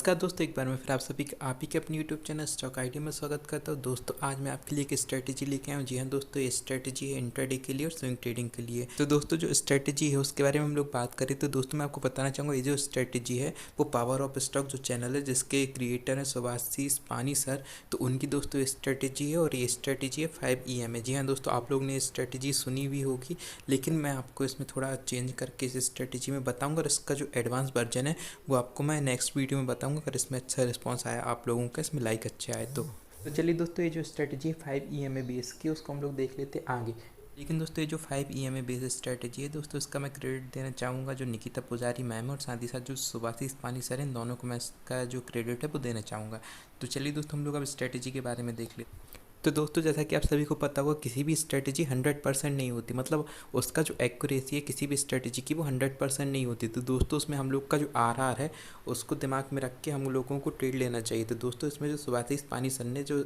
नमस्कार दोस्तों, एक बार मैं फिर आप ही के अपने यूट्यूब चैनल स्टॉक आइडिया में स्वागत करता हूं। दोस्तों आज मैं आपके लिए एक स्ट्रेटेजी लेके आया हूं। जी हाँ दोस्तों, ये स्ट्रेटेजी है इंट्राडे के लिए और स्विंग ट्रेडिंग के लिए। तो दोस्तों जो स्ट्रेटेजी है उसके बारे में हम लोग बात करें तो दोस्तों मैं आपको बताना चाहूँगा, ये जो स्ट्रेटेजी है वो पावर ऑफ स्टॉक जो चैनल है जिसके क्रिएटर हैं सुभाषिस पानी सर, तो उनकी दोस्तों स्ट्रेटेजी है और ये स्ट्रेटेजी है 5 EM है। जी हाँ दोस्तों, आप लोग ने स्ट्रेटेजी सुनी भी होगी, लेकिन मैं आपको इसमें थोड़ा चेंज करके इस स्ट्रेटेजी में बताऊँगा और इसका जो एडवांस वर्जन है वो आपको मैं नेक्स्ट वीडियो में बताऊंगा। अगर इसमें अच्छा रिस्पांस आया आप लोगों का, इसमें लाइक अच्छे आए तो चलिए दोस्तों, ये जो स्ट्रेटजी है 5 EM बेस की उसको हम लोग देख लेते हैं आगे। लेकिन दोस्तों ये जो 5 EM बेस स्ट्रेटजी है दोस्तों, इसका मैं क्रेडिट देना चाहूँगा जो निकिता पुजारी मैम है और साथ ही साथ जो सुभाषिस पानी सर है, इन दोनों को मैं इसका जो क्रेडिट है वो देना चाहूँगा। तो चलिए दोस्तों हम लोग अब स्ट्रेटजी के बारे में देख लेते हैं। तो दोस्तों जैसा कि आप सभी को पता होगा, किसी भी स्ट्रेटजी 100% नहीं होती, मतलब उसका जो एक्यूरेसी है किसी भी स्ट्रेटजी की वो 100% नहीं होती। तो दोस्तों उसमें हम लोग का जो आर है उसको दिमाग में रख के हम लोगों को ट्रेड लेना चाहिए। तो दोस्तों इसमें जो सुभाषिस पानी सर ने जो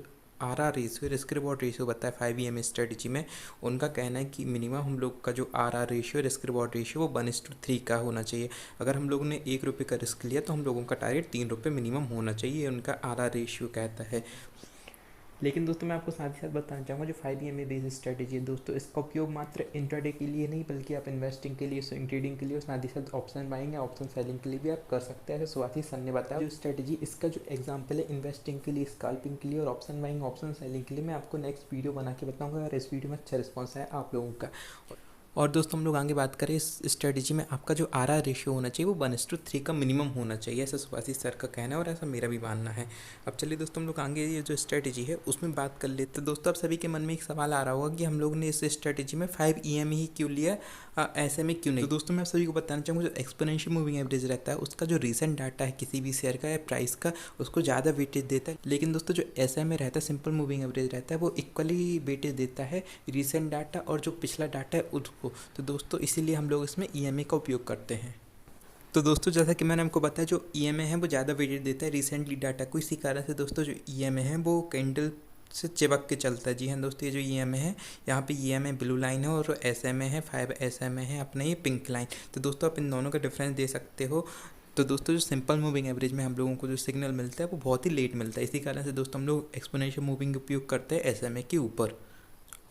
R ratio risk reward ratio बताया 5 EM स्ट्रेटजी में, उनका कहना है कि मिनिमम हम लोग का जो R ratio risk reward ratio वो 1:3 का होना चाहिए। अगर हम लोगों ने ₹1 का रिस्क लिया तो हम लोगों का टारगेट ₹3 मिनिमम होना चाहिए, उनका आर रेशियो कहता है। लेकिन दोस्तों मैं आपको साथ ही साथ बताना चाहूँगा, जो 5 EM बेस्ड स्ट्रेटेजी है दोस्तों, इसका उपयोग मात्र इंट्राडे के लिए नहीं बल्कि आप इन्वेस्टिंग के लिए, स्विंग ट्रेडिंग के लिए और साथ ही साथ ऑप्शन बाइंग या ऑप्शन सेलिंग के लिए भी आप कर सकते हैं। ऐसे सुभाषिस सर ने बताया जो स्ट्रेटेजी, इसका जो एग्जाम्पल है इन्वेस्टिंग के लिए, स्कैल्पिंग के लिए और ऑप्शन बाइंग ऑप्शन सेलिंग के लिए, मैं आपको नेक्स्ट वीडियो बना के बताऊँगा। अगर इस वीडियो में अच्छा रिस्पॉन्स है आप लोगों का। और दोस्तों हम लोग आगे बात करें इस स्ट्रेटजी में, आपका जो आर रेशियो होना चाहिए वो 1:3 का मिनिमम होना चाहिए, ऐसा सुभाषिस सर का कहना है और ऐसा मेरा भी मानना है। अब चलिए दोस्तों हम लोग आगे ये जो स्ट्रेटजी है उसमें बात कर लेते हैं। दोस्तों आप सभी के मन में एक सवाल आ रहा होगा कि हम लोग ने इस स्ट्रेटजी में 5 EM ही क्यों लिया, ऐसे में क्यों नहीं। तो दोस्तों मैं आप सभी को बताना चाहूँगा, जो एक्सपोनेंशियल मूविंग एवरेज रहता है उसका जो रिसेंट डाटा है किसी भी शेयर का या प्राइस का, उसको ज़्यादा वेटेज देता है। लेकिन दोस्तों जो SMA रहता है, सिंपल मूविंग एवरेज रहता है, वो इक्वली वेटेज देता है रिसेंट डाटा और जो पिछला डाटा है उसको। तो दोस्तों इसीलिए हम लोग इसमें EMA का उपयोग करते हैं। तो दोस्तों जैसा कि मैंने आपको बताया, जो EMA है वो ज़्यादा वेटेज देता है रिसेंटली डाटा को, इसी कारण से दोस्तों जो EMA है वो कैंडल से चिपक के चलता है। जी हाँ दोस्तों, ये जो EMA है, यहाँ पे EMA ब्लू लाइन है और SMA है 5 SMA है अपना ये पिंक लाइन। तो दोस्तों आप इन दोनों का डिफरेंस दे सकते हो। तो दोस्तों जो सिंपल मूविंग एवरेज में हम लोगों को जो सिग्नल मिलता है वो बहुत ही लेट मिलता है, इसी कारण से दोस्तों हम लोग एक्सपोनेंशियल मूविंग उपयोग करते हैं SMA के ऊपर।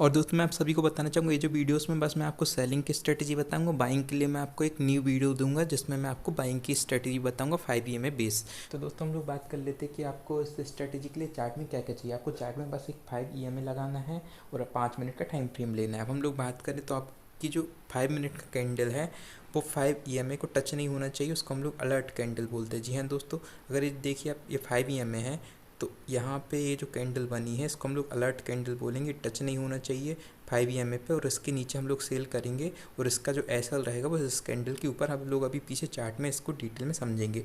और दोस्तों मैं आप सभी को बताना चाहूँगा, ये जो वीडियोस में बस मैं आपको सेलिंग की स्ट्रेटजी बताऊंगा, बाइंग के लिए मैं आपको एक न्यू वीडियो दूंगा जिसमें मैं आपको बाइंग की स्ट्रेटजी बताऊंगा 5 EM बेस। तो दोस्तों हम लोग बात कर लेते हैं कि आपको इस स्ट्रेटजी के लिए चार्ट में क्या क्या चाहिए। आपको चार्ट में बस एक 5 EM लगाना है और 5 मिनट का टाइम फ्रेम लेना है। अब हम लोग बात करें तो आपकी जो 5 मिनट का कैंडल है वो 5 EM को टच नहीं होना चाहिए, उसको हम लोग अलर्ट कैंडल बोलते हैं। जी हाँ दोस्तों, अगर ये देखिए आप, ये 5 EM है तो यहाँ पे ये जो कैंडल बनी है इसको हम लोग अलर्ट कैंडल बोलेंगे, टच नहीं होना चाहिए 5 EM पे, और इसके नीचे हम लोग सेल करेंगे और इसका जो SL रहेगा वो इस कैंडल के ऊपर। हम लोग अभी पीछे चार्ट में इसको डिटेल में समझेंगे।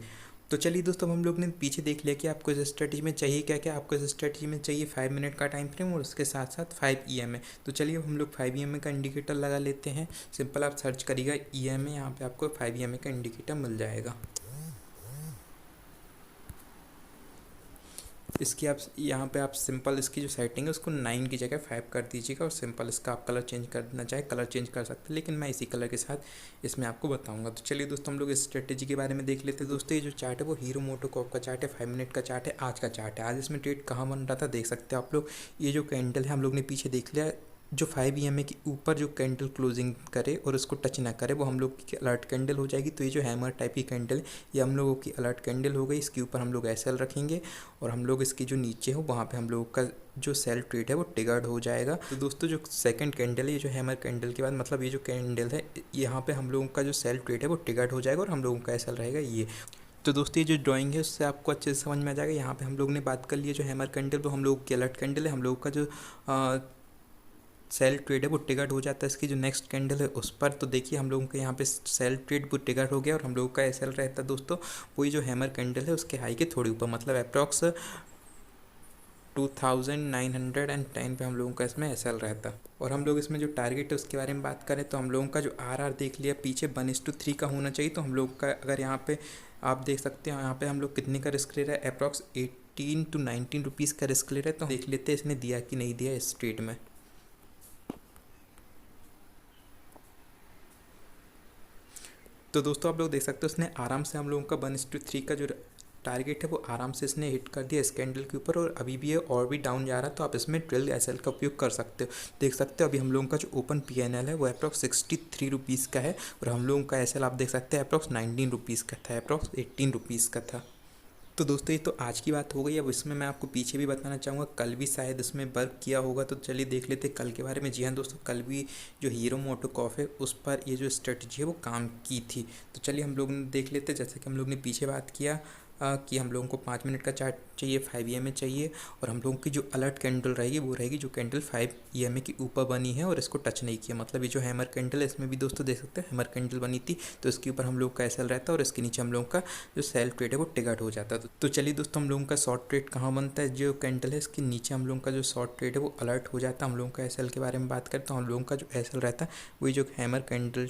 तो चलिए दोस्तों हम लोग ने पीछे देख लिया कि आपको इस स्ट्रेटजी में चाहिए क्या क्या। आपको इस स्ट्रेटजी में चाहिए 5 मिनट का टाइम फ्रेम और उसके साथ साथ 5 EM है। तो चलिए हम लोग 5 EM का इंडिकेटर लगा लेते हैं। सिंपल आप सर्च करिएगा EM, यहाँ पे आपको 5 EM का इंडिकेटर मिल जाएगा। इसकी आप यहाँ पे आप सिंपल इसकी जो सेटिंग है उसको 9 की जगह 5 कर दीजिएगा और सिंपल इसका आप कलर चेंज करना चाहे कलर चेंज कर सकते हैं, लेकिन मैं इसी कलर के साथ इसमें आपको बताऊंगा। तो चलिए दोस्तों हम लोग इस स्ट्रेटेजी के बारे में देख लेते हैं। दोस्तों ये जो चार्ट है वो हीरो मोटोकॉर्प का चार्ट है, 5 मिनट का चार्ट है, आज का चार्ट है। आज इसमें ट्रेड कहाँ बन रहा था देख सकते हैं आप लोग। ये जो कैंडल है हम लोग ने पीछे देख लिया, जो 5 EM के ऊपर जो कैंडल क्लोजिंग करे और उसको टच ना करे वो हम लोग की अलर्ट कैंडल हो जाएगी। तो ये जो हैमर टाइप की कैंडल ये हम लोगों की अलर्ट कैंडल हो गई। इसके ऊपर हम लोग SL रखेंगे और हम लोग इसकी जो नीचे हो वहाँ पे हम लोगों का जो सेल ट्रेड है वो ट्रिगर्ड हो जाएगा। तो दोस्तों जो सेकंड कैंडल है, ये जो हैमर कैंडल के बाद, मतलब ये जो कैंडल है यहाँ पे हम लोगों का जो सेल ट्रेड है वो ट्रिगर्ड हो जाएगा और हम लोगों का SL रहेगा ये। तो दोस्तों ये जो ड्राइंग है उससे आपको अच्छे से समझ में आ जाएगा। यहाँ पे हम लोग ने बात कर ली है जो हैमर कैंडल वो हम लोग की अलर्ट कैंडल है, हम लोग का जो सेल ट्रेड है वो टिकट हो जाता है इसकी जो नेक्स्ट कैंडल है उस पर। तो देखिए हम लोगों के यहाँ पे सेल ट्रेड वो टिकट हो गया और हम लोगों का SL रहता है दोस्तों वही जो हैमर कैंडल है उसके हाई के थोड़ी ऊपर, मतलब अप्रॉक्स 2910 पे हम लोगों का इसमें SL रहता। और हम लोग इसमें जो टारगेट है उसके बारे में बात करें तो हम लोगों का जो RR देख लिया पीछे 1:3 का होना चाहिए। तो हम लोग का अगर यहाँ पे आप देख सकते हैं यहाँ पे हम लोग कितने का रिस्क ले रहे हैं, अप्रॉक्स 18 to 19 रुपीज़ का रिस्क ले रहे हैं। तो देख लेते हैं इसने दिया कि नहीं दिया इस ट्रेड में। तो दोस्तों आप लोग देख सकते हो उसने आराम से हम लोगों का 1:3 का जो टारगेट है वो आराम से इसने हिट कर दिया इस कैंडल के ऊपर, और अभी भी है और भी डाउन जा रहा है, तो आप इसमें 12 SL का उपयोग कर सकते हो। देख सकते हो अभी हम लोगों का जो ओपन PNL है वो अप्रॉक्स 63 रुपीज़ का है, और हम लोगों का SL आप देख सकते हैं अप्रॉक्स 19 रुपीज़ का था, अप्रॉक्स 18 रुपीज़ का था। तो दोस्तों ये तो आज की बात हो गई। अब इसमें मैं आपको पीछे भी बताना चाहूँगा, कल भी शायद इसमें वर्क किया होगा, तो चलिए देख लेते कल के बारे में। जी हाँ दोस्तों, कल भी जो हीरो मोटोकॉर्प है उस पर ये जो स्ट्रेटजी है वो काम की थी। तो चलिए हम लोग देख लेते, जैसे कि हम लोग ने पीछे बात किया कि हम लोगों को 5 मिनट का चार्ट चाहिए, 5 EMA चाहिए, और हम लोगों की जो अलर्ट कैंडल रहेगी वो रहेगी जो कैंडल 5 EMA के ऊपर बनी है और इसको टच नहीं किया। मतलब ये जो हैमर कैंडल है इसमें भी दोस्तों देख सकते हैं हैमर कैंडल बनी थी, तो इसके ऊपर हम लोग का SL रहता है और इसके नीचे हम लोगों का जो सेल ट्रेड है वो टिकट हो जाता है। तो चलिए दोस्तों, हम लोगों का शॉर्ट ट्रेड कहाँ बनता है, जो कैंडल है इसके नीचे हम लोगों का जो शॉर्ट ट्रेड है वो अलर्ट हो जाता है। हम लोगों का SL के बारे में बात करें तो हम लोगों का जो SL रहता है वही जो हैमर कैंडल,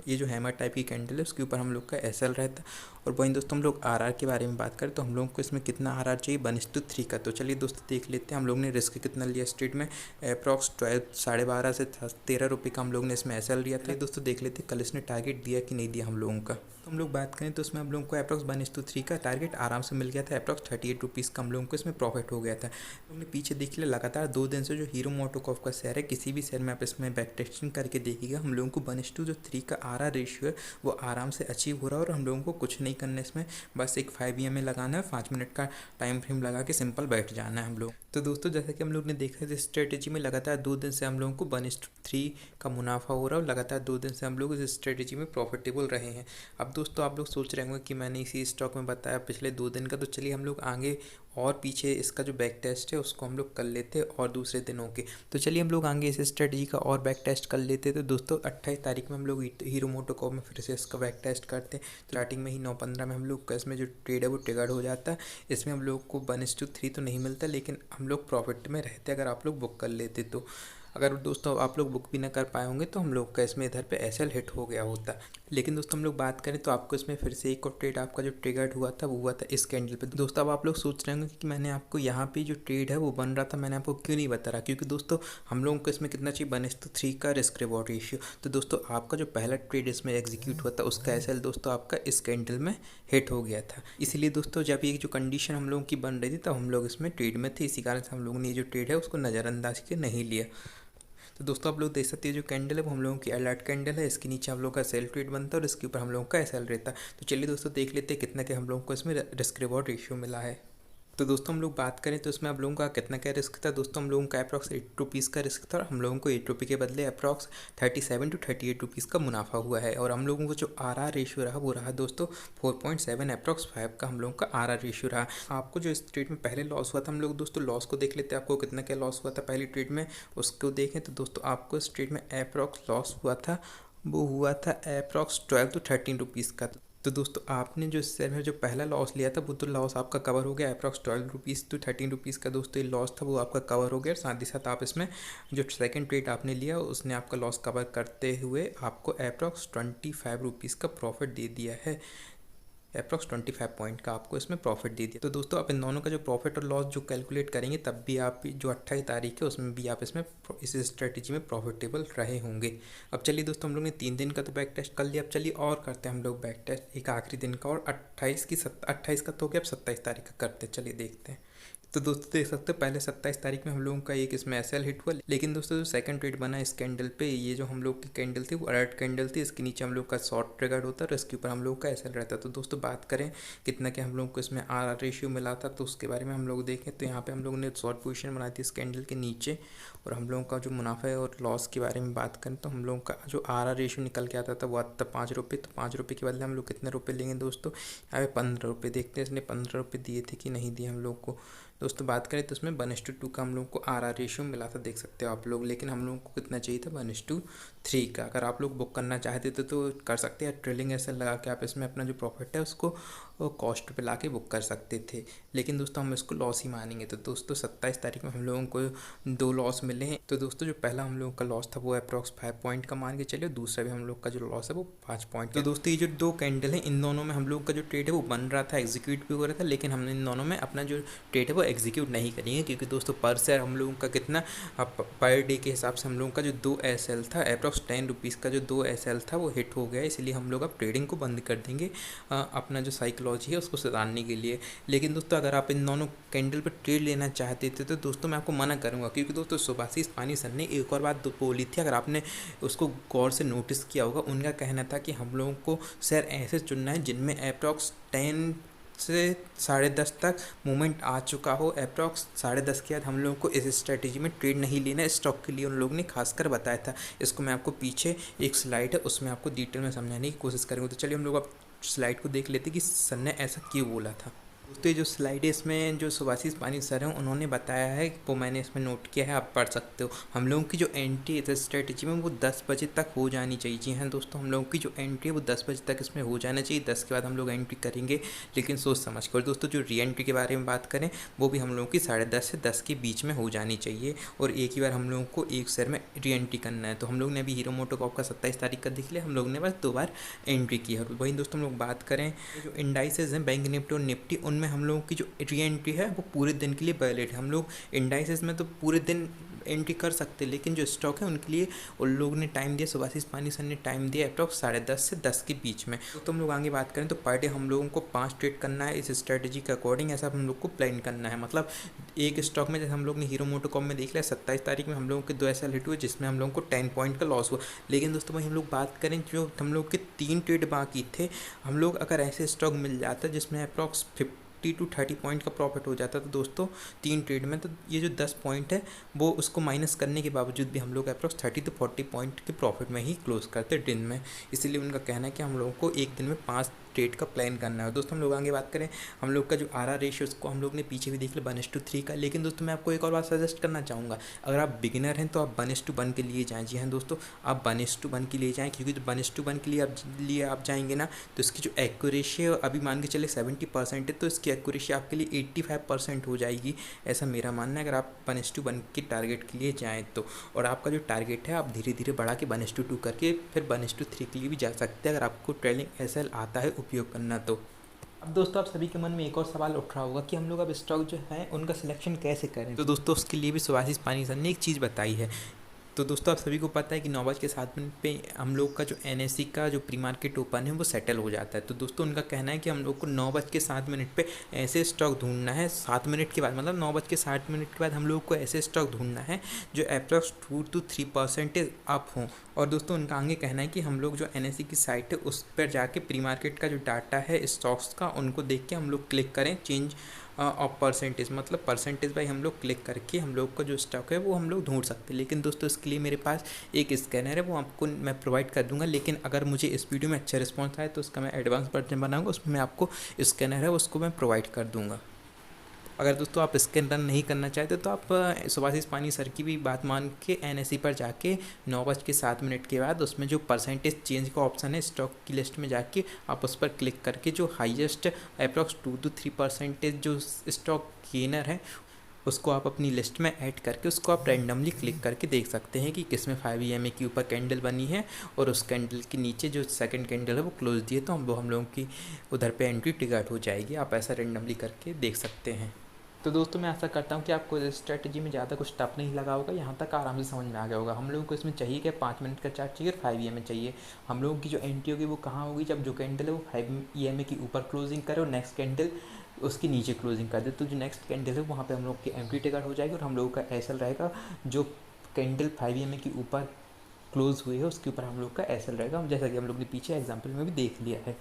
ये जो हैमर टाइप की कैंडल है उसके ऊपर हम लोग का SL रहता है। और वहीं दोस्तों हम लोग RR के बारे में बात करें तो हम लोगों को इसमें कितना RR चाहिए, 1:3 का। तो चलिए दोस्तों देख लेते हैं हम लोग ने रिस्क कितना लिया स्ट्रीट में, अप्रॉक्स 12 से 13 रुपये का हम लोग ने इसमें SL लिया था। दोस्तों देख लेते कल इसने टारगेट दिया कि नहीं दिया हम लोगों का। तो हम लोग बात करें तो इसमें हम लोगों को अप्रॉक्स 1:3 का टारगेट आराम से मिल गया था, अप्रॉक्स 38 रुपीज़ का हम लोगों को इसमें प्रॉफिट हो गया था। हमने पीछे देख लिया लगातार 2 दिन से जो हीरो मोटोकॉर्प का शेयर है, किसी भी शेयर में आप इसमें बैक टेस्टिंग करके देखिएगा, हम लोगों को 1:3 का RR रेशियो है वो आराम से अचीव हो रहा है, और हम लोगों को कुछ नहीं करना है इसमें, बस एक 5 EMA लगाना है, 5 मिनट का टाइम फ्रेम लगा के सिंपल बैठ जाना है हम लोग। तो दोस्तों जैसा कि हम लोग ने देखा इस स्ट्रेटेजी में लगातार 2 दिन से हम लोगों को 1:3 का मुनाफा हो रहा है, और लगातार 2 दिन से हम लोग इस स्ट्रेटेजी में प्रॉफिटेबल रहे हैं। अब दोस्तों आप लोग सोच रहे होंगे कि मैंने इसी स्टॉक में बताया पिछले 2 दिन का, तो चलिए हम लोग आगे और पीछे इसका जो बैक टेस्ट है उसको हम लोग कर लेते हैं और दूसरे दिनों के। तो चलिए हम लोग आगे इस स्ट्रेटजी का और बैक टेस्ट कर लेते हैं। तो दोस्तों 28 तारीख में हम लोग हीरो मोटोकॉर्प में फिर से इसका बैक टेस्ट करते हैं। तो स्टार्टिंग में ही 9:15 में हम लोग का इसमें जो ट्रेड है वो ट्रिगर हो जाता है। इसमें हम लोग को 1:3 तो नहीं मिलता, लेकिन हम लोग प्रॉफिट में रहते अगर आप लोग बुक कर लेते। तो अगर दोस्तों आप लोग बुक भी ना कर पाए होंगे तो हम लोग का इसमें इधर पे SL हिट हो गया होता। लेकिन दोस्तों हम लोग बात करें तो आपको इसमें फिर से एक और ट्रेड आपका जो ट्रिगर्ड हुआ था वो हुआ था इस कैंडल पे। दोस्तों अब आप लोग सोच रहे होंगे कि मैंने आपको यहाँ पे जो ट्रेड है वो बन रहा था मैंने आपको क्यों नहीं बता रहा, क्योंकि दोस्तों हम लोगों को इसमें कितना चाहिए, 1:3 का रिस्क रिवॉर्ड रेशियो। तो दोस्तों आपका जो पहला ट्रेड इसमें एग्जीक्यूट हुआ था उसका SL दोस्तों आपका इस कैंडल में हिट हो गया था। इसीलिए दोस्तों जब ये जो कंडीशन हम लोगों की बन रही थी तब हम लोग इसमें ट्रेड में थे, इसी कारण से हम लोगों ने ये जो ट्रेड है उसको नज़रअंदाज के नहीं लिया। तो दोस्तों आप लोग देख सकते हैं जो कैंडल है वो हम लोगों की अलर्ट कैंडल है, इसके नीचे हम लोगों का सेल ट्रेड बनता है और इसके ऊपर हम लोगों का SL रहता है। तो चलिए दोस्तों देख लेते हैं कितना के हम लोगों को इसमें रिस्क रिवॉर्ड रेशियो मिला है। तो दोस्तों हम लोग बात करें तो इसमें आप लोगों का कितना क्या रिस्क था। दोस्तों हम लोगों का अप्रॉक्स 8 रुपीज़ का रिस्क था, और हम लोगों को 8 रुपये के बदले अप्रॉक्स 37 to 38 रुपीज़ का मुनाफा हुआ है। और हम लोगों को जो RR रेशियो रहा वो रहा दोस्तों 4.7, अप्रॉक्स 5 का हम लोगों का RR रेशियो रहा। आपको जो इस ट्रेड में पहले लॉस हुआ था, हम लोग दोस्तों लॉस को देख लेते हैं, आपको कितना क्या लॉस हुआ था पहली ट्रेड में उसको देखें। तो दोस्तों आपको इस ट्रेड में अप्रॉक्स लॉस हुआ था वो हुआ था अप्रॉक्स 12 to 13 रुपीज़ का। तो दोस्तों आपने जो इस शेयर में जो पहला लॉस लिया था वो तो लॉस आपका कवर हो गया, अप्रॉक्स 12 रुपीज़ to 13 रुपीज़ का दोस्तों ये लॉस था वो आपका कवर हो गया। साथ ही साथ आप इसमें जो सेकंड ट्रेड आपने लिया उसने आपका लॉस कवर करते हुए आपको अप्रॉक्स 25 रुपीज़ का प्रॉफिट दे दिया है, अप्रॉक्स 25 पॉइंट का आपको इसमें प्रॉफिट दे दिया। तो दोस्तों आप इन दोनों का जो प्रॉफिट और लॉस जो कैलकुलेट करेंगे तब भी आप जो 28 तारीख है उसमें भी आप इसमें इस स्ट्रेटजी में प्रॉफिटेबल रहे होंगे। अब चलिए दोस्तों हम लोग ने 3 दिन का तो बैक टेस्ट कर लिया, अब चलिए और करते हैं हम लोग बैक टेस्ट एक आखिरी दिन का, और 28 का तो क्या, अब 27 तारीख का करते हैं, चलिए देखते हैं। तो दोस्तों देख सकते हो पहले 27 तारीख में हम लोगों का एक इसमें SL हिट हुआ, लेकिन दोस्तों जो सेकंड ट्रेड बना इस कैंडल पे, ये जो हम लोग की कैंडल थी वो अलर्ट कैंडल थी, इसके नीचे हम लोग का शॉर्ट ट्रिगर्ड होता है और इसके ऊपर हम लोग का SL रहता। तो दोस्तों बात करें कितना क्या हम लोग को इसमें RR रेशियो मिला था तो उसके बारे में हम लोग देखें तो यहाँ पे हम लोगों ने शॉर्ट पोजीशन बनाई थी इस कैंडल के नीचे, और हम लोगों का जो मुनाफा है और लॉस के बारे में बात करें तो हम लोगों का जो RR रेशियो निकल के आता था वो आता था 5 रुपये। तो 5 रुपये के बदले हम लोग कितने रुपये लेंगे दोस्तों, यहाँ पे 15 रुपये। देखते हैं इसने 15 रुपये दिए थे कि नहीं दिए हम लोग को। दोस्तों बात करें तो इसमें 1:2 का हम लोग को RR रेशियो मिला था, देख सकते हो आप लोग, लेकिन हम लोगों को कितना चाहिए था 1:3 का। अगर आप लोग बुक करना चाहते थे तो कर सकते हैं, ट्रेलिंग SL लगा के आप इसमें अपना जो प्रॉफिट है उसको कॉस्ट पे ला के बुक कर सकते थे, लेकिन दोस्तों हम इसको लॉस ही मानेंगे। तो दोस्तों 27 तारीख में हम लोगों को 2 लॉस मिले हैं। तो दोस्तों जो पहला हम लोगों का लॉस था वो अप्रॉक्स 5 पॉइंट का मान के चलिए, दूसरा भी हम लोग का जो लॉस है वो 5 पॉइंट। तो दोस्तों ये जो 2 कैंडल है इन दोनों में हम लोग का जो ट्रेड है वो बन रहा था, एग्जीक्यूट भी हो रहा था, लेकिन हमने इन दोनों में अपना जो ट्रेड है वो एग्जीक्यूट नहीं करेंगे, क्योंकि दोस्तों पर शेयर हम लोगों का कितना पर डे के हिसाब से हम लोगों का जो 2 SL था अप्रॉक्स 10 रुपीज़ का जो 2 SL था वो हिट हो गया, इसलिए हम लोग अब ट्रेडिंग को बंद कर देंगे अपना जो साइकोलॉजी है उसको सुधारने के लिए। लेकिन दोस्तों अगर आप इन दोनों कैंडल पर ट्रेड लेना चाहते थे तो दोस्तों मैं आपको मना करूँगा, क्योंकि दोस्तों सुभाषिस पानी सर ने एक और बात बोली थी, अगर आपने उसको गौर से नोटिस किया होगा। उनका कहना था कि हम लोगों को शेयर ऐसे चुनना है जिनमें अप्रॉक्स 10 से 10:30 तक मूवमेंट आ चुका हो। अप्रॉक्स 10:30 के बाद हम लोगों को इस स्ट्रेटजी में ट्रेड नहीं लेना है। स्टॉक के लिए उन लोगों ने खासकर बताया था। इसको मैं आपको पीछे एक स्लाइड है उसमें आपको डिटेल में समझाने की कोशिश करूँगा। तो चलिए हम लोग अब स्लाइड को देख लेते कि सर ने ऐसा क्यों बोला था। दोस्तों ये जो स्लाइड है इसमें जो सुभाषिस पानी सर हैं उन्होंने बताया है, वो मैंने इसमें नोट किया है, आप पढ़ सकते हो। हम लोगों की जो एंट्री है स्ट्रेटजी में वो 10 बजे तक हो जानी चाहिए। जी हाँ दोस्तों, हम लोगों की जो एंट्री है वो 10 बजे तक इसमें हो जाना चाहिए। 10 के बाद हम लोग एंट्री करेंगे, लेकिन सोच समझ कर। दोस्तों जो री एंट्री के बारे में बात करें वो भी हम लोगों की 10:30 से 10 के बीच में हो जानी चाहिए, और एक ही बार हम लोगों को एक शेयर में री एंट्री करना है। तो हम लोग ने अभी हीरो मोटोकॉर्प का 27 तारीख का देख लिया, हम लोग ने बस 2 बार एंट्री की है। और वहीं दोस्तों हम लोग बात करें जो इंडाइसेस हैं बैंक निफ्टी और निफ्टी, उनमें हम लोगों की जो री एंट्री है वो पूरे दिन के लिए वैलिड है। हम लोग इंडाइसेस में तो पूरे दिन एंट्री कर सकते हैं, लेकिन जो स्टॉक है उनके लिए उन लोगों ने टाइम दिया, सुभाषिस पानी सर ने टाइम दिया अप्रॉक्स 10:30 से 10 के बीच में। तो हम लोग आगे बात करें तो पर डे हम लोगों को 5 ट्रेड करना है इस स्ट्रेटजी के अकॉर्डिंग, ऐसा हम लोग को प्लान करना है। मतलब एक स्टॉक में जैसे हम लोग ने हीरो मोटोकॉर्प में देख लिया 27 तारीख में हम लोगों के 2 SL हिट हुए, जिसमें हम लोगों को 10 पॉइंट का लॉस हुआ। लेकिन दोस्तों वही हम लोग बात करें जो हम लोग के 3 ट्रेड बाकी थे, हम लोग अगर ऐसे स्टॉक मिल जाता जिसमें अप्रॉक्स 50 to 30 पॉइंट का प्रॉफिट हो जाता। तो दोस्तों 3 ट्रेड में तो ये जो 10 पॉइंट है वो उसको माइनस करने के बावजूद भी हम लोग अप्रॉक्स 30 to 40 पॉइंट के प्रॉफिट में ही क्लोज करते दिन में। इसलिए उनका कहना है कि हम लोगों को एक दिन में 5 ट्रेड का प्लान करना है। दोस्तों हम लोग आगे बात करें, हम लोग का जो RR रेशियो उसको हम लोग ने पीछे भी देख लिया 1:3 का। लेकिन दोस्तों मैं आपको एक और बात सजेस्ट करना चाहूँगा, अगर आप बिगिनर हैं तो आप 1:1 के लिए जाएँ। जी हाँ दोस्तों, आप 1:1 के लिए जाएँ, क्योंकि जो 1:1 के लिए आप जाएंगे ना तो इसकी जो एक्यूरेसी है अभी मान के चले 70% है, तो इसकी एक्यूरेसी आपके लिए 85% हो जाएगी, ऐसा मेरा मानना है, अगर आप 1:1 के टारगेट के लिए जाएँ तो। और आपका जो टारगेट है आप धीरे धीरे बढ़ा के 1:2 करके फिर 1:3 के लिए भी जा सकते हैं, अगर आपको ट्रेलिंग SL आता है उपयोग करना तो। अब दोस्तों आप सभी के मन में एक और सवाल उठ रहा होगा कि हम लोग अब स्टॉक जो है उनका सिलेक्शन कैसे करें। तो दोस्तों उसके लिए भी सुभाषिस पानी सर ने एक चीज़ बताई है। तो दोस्तों आप सभी को पता है कि 9:07 पे हम लोग का जो NSE का जो प्री मार्केट ओपन है वो सेटल हो जाता है। तो दोस्तों उनका कहना है कि हम लोग को 9:07 पे ऐसे स्टॉक ढूंढना है, 7 मिनट के बाद, मतलब 9:07 के बाद हम लोग को ऐसे स्टॉक ढूंढना है जो अप्रॉक्स 2 to 3% अप हों। और दोस्तों उनका आगे कहना है कि हम लोग जो NSE की साइट है उस पर जाके प्री मार्केट का जो डाटा है स्टॉक्स का उनको देख के हम लोग क्लिक करें चेंज ऑफ परसेंटेज, मतलब परसेंटेज बाई हम लोग क्लिक करके हम लोग का जो स्टॉक है वो हम लोग ढूंढ सकते हैं। लेकिन दोस्तों इसके लिए मेरे पास एक स्कैनर है, वो आपको मैं प्रोवाइड कर दूंगा। लेकिन अगर मुझे इस वीडियो में अच्छा रिस्पॉन्स आए तो उसका मैं एडवांस वर्जन बनाऊंगा, उसमें मैं आपको स्कैनर है उसको मैं प्रोवाइड कर दूंगा। अगर दोस्तों आप स्कैन रन नहीं करना चाहते तो आप सुभाषिस पानी सर की भी बात मान के NSE पर जाके 9:07 के बाद उसमें जो परसेंटेज चेंज का ऑप्शन है स्टॉक की लिस्ट में जाके आप उस पर क्लिक करके जो हाईएस्ट अप्रॉक्स 2 to 3% जो स्टॉक गेनर है उसको आप अपनी लिस्ट में ऐड करके उसको आप रैंडमली क्लिक करके देख सकते हैं कि किसमें 5 EMA के ऊपर कैंडल बनी है और उस कैंडल के नीचे जो सेकंड कैंडल है वो क्लोज दिए, तो हम लोगों की उधर पे एंट्री टिकट हो जाएगी। आप ऐसा रैंडमली करके देख सकते हैं। तो दोस्तों मैं आशा करता हूँ कि आपको इस स्ट्रेटजी में ज़्यादा कुछ टफ नहीं लगा होगा, यहाँ तक आराम से समझ में आ गया होगा। हम लोगों को इसमें चाहिए कि 5 मिनट का चार्ट चाहिए और 5 EMA चाहिए। हम लोगों की जो एंट्री होगी वो कहाँ होगी, जब जो कैंडल है वो 5 EMA के ऊपर क्लोजिंग करे और नेक्स्ट कैंडल उसके नीचे क्लोजिंग कर दे, तो जो नेक्स्ट कैंडल है वहाँ पे हम लोग की एंट्री टिकट हो जाएगी और हम लोगों का SL रहेगा। जो कैंडल 5 EMA के ऊपर क्लोज हुई है उसके ऊपर हम लोग का SL रहेगा, जैसा कि हम लोग ने पीछे एग्जाम्पल में भी देख लिया है।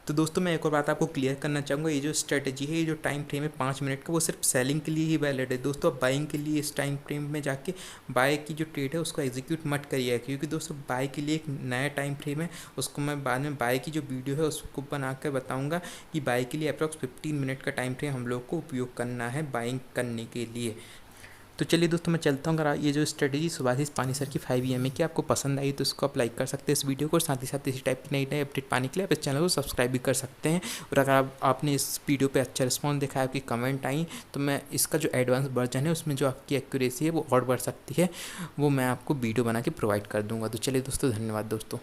तो दोस्तों मैं एक और बात आपको क्लियर करना चाहूँगा, ये जो स्ट्रेटजी है, ये जो टाइम फ्रेम है 5 मिनट का, वो सिर्फ सेलिंग के लिए ही वैलिड है। दोस्तों आप बाइंग के लिए इस टाइम फ्रेम में जाके बाय की जो ट्रेड है उसको एग्जीक्यूट मत करिए, क्योंकि दोस्तों बाय के लिए एक नया टाइम फ्रेम है, उसको मैं बाद में बाय की जो वीडियो है उसको बना कर बताऊँगा कि बाय के लिए अप्रॉक्स 15 मिनट का टाइम फ्रेम हम लोग को उपयोग करना है बाइंग करने के लिए। तो चलिए दोस्तों मैं चलता हूँ। अगर ये जो स्ट्रेटजी सुभाषिस पानी सर की 5 EMA की आपको पसंद आई तो इसको आप लाइक कर सकते हैं इस वीडियो को, और साथ ही साथ इसी टाइप की नई नई अपडेट पाने के लिए आप इस चैनल को सब्सक्राइब भी कर सकते हैं। और अगर आपने इस वीडियो पे अच्छा रिस्पॉन्स देखा है, आपकी कमेंट आई, तो मैं इसका जो एडवांस वर्जन है उसमें जो आपकी एक्यूरेसी है वो और बढ़ सकती है, वो मैं आपको वीडियो बना के प्रोवाइड कर दूँगा। तो चलिए दोस्तों, धन्यवाद दोस्तों।